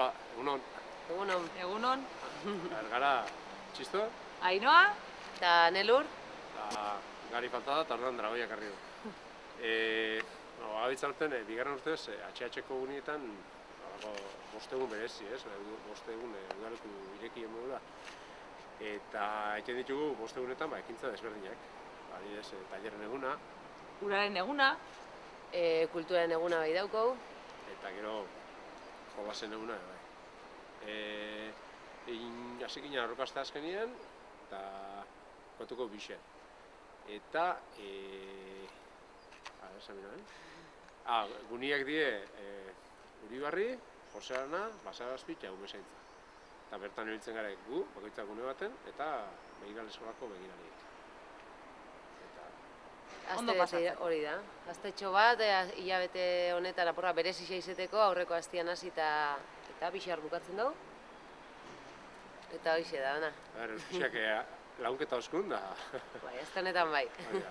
Hola, egunon. Egunon. Egunon. Gara, txisto? Ainoa? Eta Nelur? Eta gari falta da, eta orduan dragoia karri du. Abitza urten, bigarren urtez, HH-ko gunietan, bostegun berezi, ez? Bostegun udaleku ireki emodura. Eta egiten ditugu bostegunetan ekintza desberdinak. Adibidez, tailerren eguna. Uraren eguna? Kulturaren eguna bai daukou. Eta gero, jolasen eguna, bai. Hasi ginen arrokazta azkenien, eta kontuko bixe. Eta, guniak die Uribarri, Jose Arana, Basarazpi eta Umezaintza. Eta bertan ibiltzen gara gu, bakoitzak gune baten, eta begiral eskolako begirariek. Ondo pasatzeko. Hori da. Astetxo bat, hilabete honetan apurra berezia izeteko, aurreko astian hasi eta bixar bukatzen dugu. Eta hoxe da, ana. Euskiak launketa oskun da. Bai, azte honetan bai. Hori da.